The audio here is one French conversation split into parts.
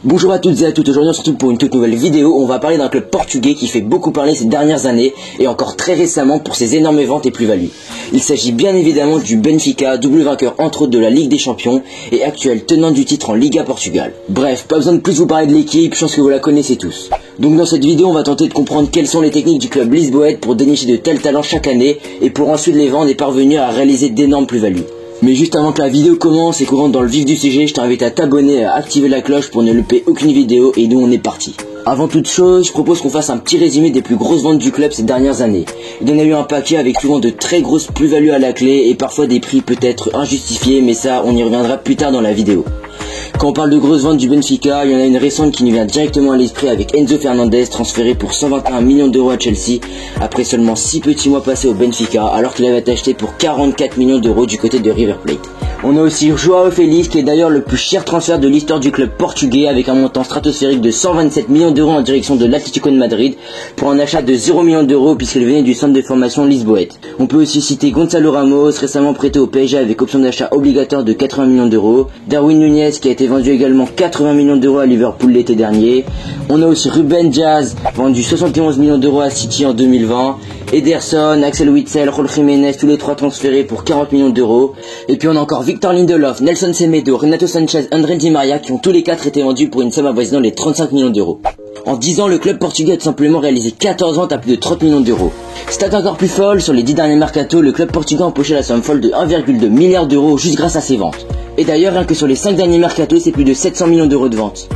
Bonjour à toutes et à toutes, aujourd'hui on se retrouve pour une toute nouvelle vidéo où on va parler d'un club portugais qui fait beaucoup parler ces dernières années et encore très récemment pour ses énormes ventes et plus-values. Il s'agit bien évidemment du Benfica, double vainqueur entre autres de la Ligue des Champions et actuel tenant du titre en Liga Portugal. Bref, pas besoin de plus vous parler de l'équipe, je pense que vous la connaissez tous. Donc dans cette vidéo on va tenter de comprendre quelles sont les techniques du club lisboète pour dénicher de tels talents chaque année et pour ensuite les vendre et parvenir à réaliser d'énormes plus-values. Mais juste avant que la vidéo commence et qu'on rentre dans le vif du sujet, je t'invite à t'abonner et à activer la cloche pour ne louper aucune vidéo et nous on est parti. Avant toute chose, je propose qu'on fasse un petit résumé des plus grosses ventes du club ces dernières années. Il y en a eu un paquet avec souvent de très grosses plus-values à la clé et parfois des prix peut-être injustifiés, mais ça on y reviendra plus tard dans la vidéo. Quand on parle de grosses ventes du Benfica, il y en a une récente qui nous vient directement à l'esprit avec Enzo Fernandez transféré pour 121 millions d'euros à Chelsea après seulement 6 petits mois passés au Benfica alors qu'il avait été acheté pour 44 millions d'euros du côté de River Plate. On a aussi João Félix qui est d'ailleurs le plus cher transfert de l'histoire du club portugais avec un montant stratosphérique de 127 millions d'euros en direction de l'Atlético de Madrid pour un achat de 0 millions d'euros puisqu'il venait du centre de formation lisboète. On peut aussi citer Gonçalo Ramos récemment prêté au PSG avec option d'achat obligatoire de 80 millions d'euros, Darwin Núñez qui a été vendu également 80 millions d'euros à Liverpool l'été dernier. On a aussi Ruben Dias vendu 71 millions d'euros à City en 2020. Ederson, Axel Witsel, Raúl Jiménez, tous les trois transférés pour 40 millions d'euros. Et puis on a encore Victor Lindelof, Nelson Semedo, Renato Sanchez, André Di Maria qui ont tous les quatre été vendus pour une somme avoisinant les 35 millions d'euros. En 10 ans, le club portugais a tout simplement réalisé 14 ventes à plus de 30 millions d'euros. Stat encore plus folle, sur les 10 derniers mercatos, le club portugais a empoché la somme folle de 1,2 milliard d'euros juste grâce à ses ventes. Et d'ailleurs, rien que sur les 5 derniers mercatos, c'est plus de 700 millions d'euros de ventes.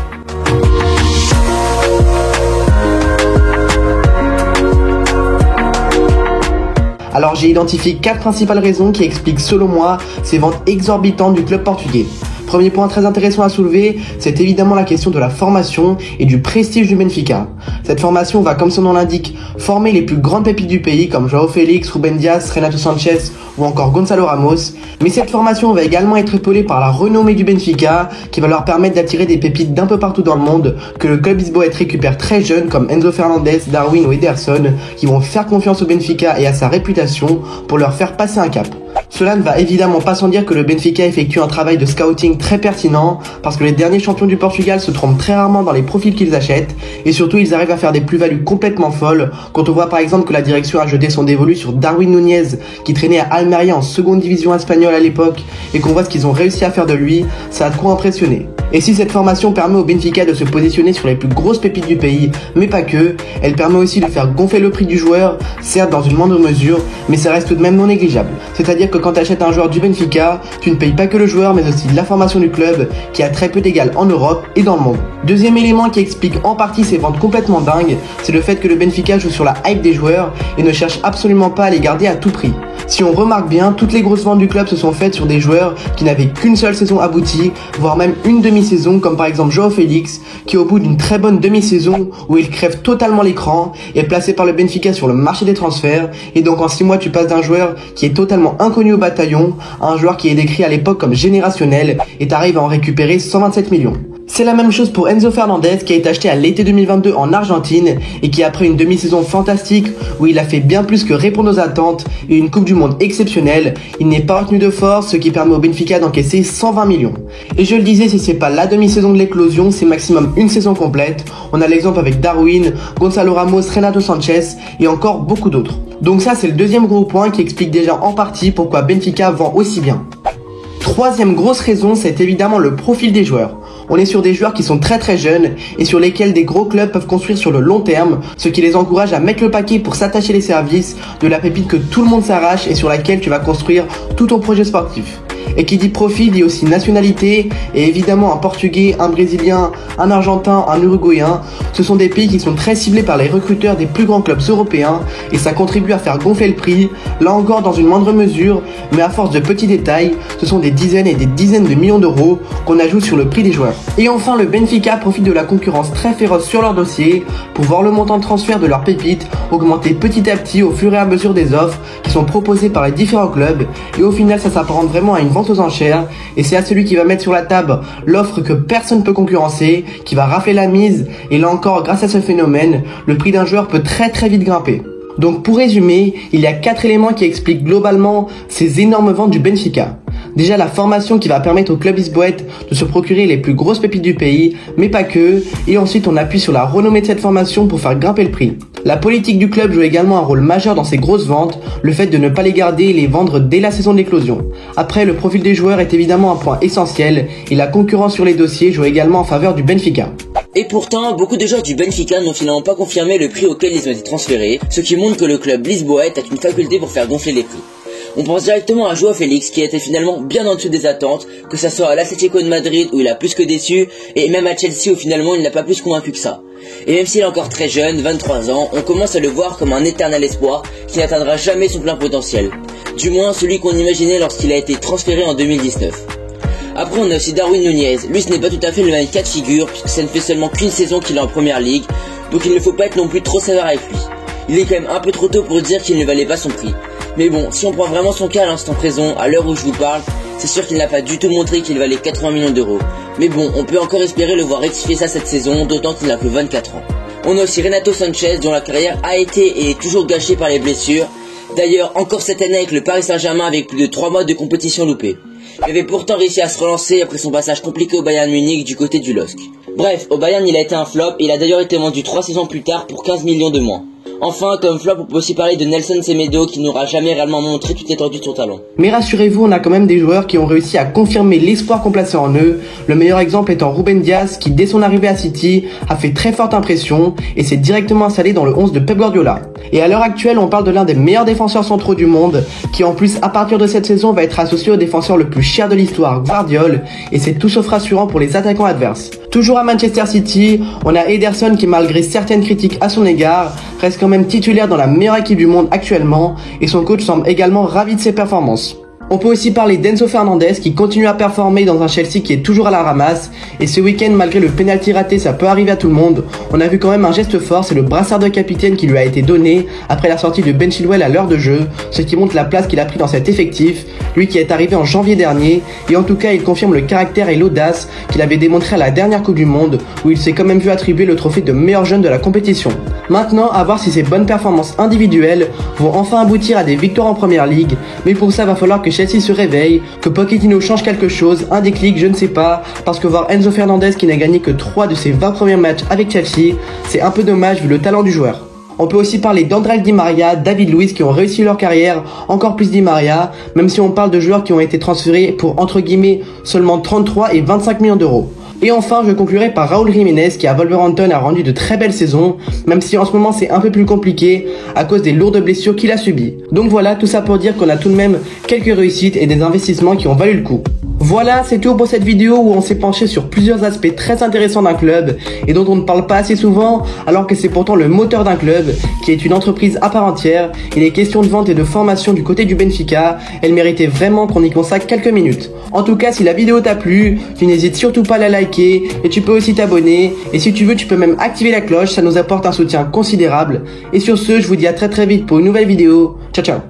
Alors j'ai identifié 4 principales raisons qui expliquent selon moi ces ventes exorbitantes du club portugais. Premier point très intéressant à soulever, c'est évidemment la question de la formation et du prestige du Benfica. Cette formation va, comme son nom l'indique, former les plus grandes pépites du pays comme João Félix, Ruben Dias, Renato Sanchez ou encore Gonçalo Ramos. Mais cette formation va également être épaulée par la renommée du Benfica qui va leur permettre d'attirer des pépites d'un peu partout dans le monde que le club lisboète récupère très jeunes comme Enzo Fernandez, Darwin ou Ederson qui vont faire confiance au Benfica et à sa réputation pour leur faire passer un cap. Cela ne va évidemment pas sans dire que le Benfica effectue un travail de scouting très pertinent parce que les derniers champions du Portugal se trompent très rarement dans les profils qu'ils achètent et surtout ils arrivent à faire des plus-values complètement folles quand on voit par exemple que la direction a jeté son dévolu sur Darwin Núñez qui traînait à Almeria en seconde division espagnole à l'époque et qu'on voit ce qu'ils ont réussi à faire de lui, ça a de quoi impressionner. Et si cette formation permet au Benfica de se positionner sur les plus grosses pépites du pays, mais pas que, elle permet aussi de faire gonfler le prix du joueur, certes dans une moindre mesure, mais ça reste tout de même non négligeable. C'est-à-dire que quand tu achètes un joueur du Benfica, tu ne payes pas que le joueur, mais aussi la formation du club, qui a très peu d'égal en Europe et dans le monde. Deuxième élément qui explique en partie ces ventes complètement dingues, c'est le fait que le Benfica joue sur la hype des joueurs et ne cherche absolument pas à les garder à tout prix. Si on remarque bien, toutes les grosses ventes du club se sont faites sur des joueurs qui n'avaient qu'une seule saison aboutie, voire même une demi-saison, comme par exemple João Félix, qui au bout d'une très bonne demi-saison, où il crève totalement l'écran, est placé par le Benfica sur le marché des transferts, et donc en 6 mois tu passes d'un joueur qui est totalement inconnu au bataillon, à un joueur qui est décrit à l'époque comme générationnel, et t'arrives à en récupérer 127 millions. C'est la même chose pour Enzo Fernandez qui a été acheté à l'été 2022 en Argentine et qui après une demi-saison fantastique où il a fait bien plus que répondre aux attentes et une Coupe du Monde exceptionnelle, il n'est pas retenu de force, ce qui permet au Benfica d'encaisser 120 millions. Et je le disais, si c'est pas la demi-saison de l'éclosion, c'est maximum une saison complète. On a l'exemple avec Darwin, Gonçalo Ramos, Renato Sanchez et encore beaucoup d'autres. Donc ça c'est le deuxième gros point qui explique déjà en partie pourquoi Benfica vend aussi bien. Troisième grosse raison, c'est évidemment le profil des joueurs. On est sur des joueurs qui sont très jeunes et sur lesquels des gros clubs peuvent construire sur le long terme, ce qui les encourage à mettre le paquet pour s'attacher les services de la pépite que tout le monde s'arrache et sur laquelle tu vas construire tout ton projet sportif. Et qui dit profil dit aussi nationalité, et évidemment un Portugais, un Brésilien, un Argentin, un Uruguayen. Ce sont des pays qui sont très ciblés par les recruteurs des plus grands clubs européens, et ça contribue à faire gonfler le prix, là encore dans une moindre mesure, mais à force de petits détails, ce sont des dizaines et des dizaines de millions d'euros qu'on ajoute sur le prix des joueurs. Et enfin, le Benfica profite de la concurrence très féroce sur leur dossier pour voir le montant de transfert de leurs pépites augmenter petit à petit au fur et à mesure des offres qui sont proposées par les différents clubs, et au final ça s'apparente vraiment à une vente aux enchères, et c'est à celui qui va mettre sur la table l'offre que personne ne peut concurrencer, qui va rafler la mise, et là encore grâce à ce phénomène, le prix d'un joueur peut très vite grimper. Donc pour résumer, il y a 4 éléments qui expliquent globalement ces énormes ventes du Benfica. Déjà la formation qui va permettre au club lisboète de se procurer les plus grosses pépites du pays, mais pas que, et ensuite on appuie sur la renommée de cette formation pour faire grimper le prix. La politique du club joue également un rôle majeur dans ces grosses ventes, le fait de ne pas les garder et les vendre dès la saison de l'éclosion. Après, le profil des joueurs est évidemment un point essentiel, et la concurrence sur les dossiers joue également en faveur du Benfica. Et pourtant, beaucoup de joueurs du Benfica n'ont finalement pas confirmé le prix auquel ils ont été transférés, ce qui montre que le club lisboète a une faculté pour faire gonfler les prix. On pense directement à Joao Félix qui a été finalement bien en dessous des attentes, que ça soit à l'Atlético de Madrid où il a plus que déçu, et même à Chelsea où finalement il n'a pas plus convaincu que ça. Et même s'il est encore très jeune, 23 ans, on commence à le voir comme un éternel espoir qui n'atteindra jamais son plein potentiel. Du moins celui qu'on imaginait lorsqu'il a été transféré en 2019. Après on a aussi Darwin Núñez, lui ce n'est pas tout à fait le même cas de figure puisque ça ne fait seulement qu'une saison qu'il est en première ligue, donc il ne faut pas être non plus trop sévère avec lui. Il est quand même un peu trop tôt pour dire qu'il ne valait pas son prix. Mais bon, si on prend vraiment son cas à l'instant présent, à l'heure où je vous parle, c'est sûr qu'il n'a pas du tout montré qu'il valait 80 millions d'euros. Mais bon, on peut encore espérer le voir rectifier ça cette saison, d'autant qu'il n'a que 24 ans. On a aussi Renato Sanchez dont la carrière a été et est toujours gâchée par les blessures. D'ailleurs, encore cette année avec le Paris Saint-Germain avec plus de 3 mois de compétition loupée. Il avait pourtant réussi à se relancer après son passage compliqué au Bayern Munich du côté du LOSC. Bref, au Bayern il a été un flop et il a d'ailleurs été vendu 3 saisons plus tard pour 15 millions de moins. Enfin, comme flop, on peut aussi parler de Nelson Semedo qui n'aura jamais réellement montré toute l'étendue de son talent. Mais rassurez-vous, on a quand même des joueurs qui ont réussi à confirmer l'espoir qu'on plaçait en eux. Le meilleur exemple étant Ruben Dias qui, dès son arrivée à City, a fait très forte impression et s'est directement installé dans le 11 de Pep Guardiola. Et à l'heure actuelle, on parle de l'un des meilleurs défenseurs centraux du monde qui en plus, à partir de cette saison, va être associé au défenseur le plus cher de l'histoire, Guardiola, et c'est tout sauf rassurant pour les attaquants adverses. Toujours à Manchester City, on a Ederson qui, malgré certaines critiques à son égard, reste quand même titulaire dans la meilleure équipe du monde actuellement et son coach semble également ravi de ses performances. On peut aussi parler d'Enzo Fernandez qui continue à performer dans un Chelsea qui est toujours à la ramasse et ce week-end malgré le penalty raté, ça peut arriver à tout le monde, on a vu quand même un geste fort, c'est le brassard de capitaine qui lui a été donné après la sortie de Ben Chilwell à l'heure de jeu, ce qui montre la place qu'il a pris dans cet effectif, lui qui est arrivé en janvier dernier et en tout cas il confirme le caractère et l'audace qu'il avait démontré à la dernière Coupe du Monde où il s'est quand même vu attribuer le trophée de meilleur jeune de la compétition. Maintenant, à voir si ces bonnes performances individuelles vont enfin aboutir à des victoires en Première Ligue, mais pour ça va falloir que Chelsea se réveille, que Pochettino change quelque chose, un déclic, je ne sais pas, parce que voir Enzo Fernandez qui n'a gagné que 3 de ses 20 premiers matchs avec Chelsea, c'est un peu dommage vu le talent du joueur. On peut aussi parler d'André Di Maria, David Luiz qui ont réussi leur carrière, encore plus Di Maria, même si on parle de joueurs qui ont été transférés pour entre guillemets seulement 33 et 25 millions d'euros. Et enfin, je conclurai par Raúl Jiménez qui à Wolverhampton a rendu de très belles saisons, même si en ce moment c'est un peu plus compliqué à cause des lourdes blessures qu'il a subies. Donc voilà, tout ça pour dire qu'on a tout de même quelques réussites et des investissements qui ont valu le coup. Voilà, c'est tout pour cette vidéo où on s'est penché sur plusieurs aspects très intéressants d'un club et dont on ne parle pas assez souvent alors que c'est pourtant le moteur d'un club qui est une entreprise à part entière et les questions de vente et de formation du côté du Benfica, elles méritaient vraiment qu'on y consacre quelques minutes. En tout cas, si la vidéo t'a plu, tu n'hésites surtout pas à la liker et tu peux aussi t'abonner et si tu veux, tu peux même activer la cloche, ça nous apporte un soutien considérable. Et sur ce, je vous dis à très vite pour une nouvelle vidéo. Ciao ciao.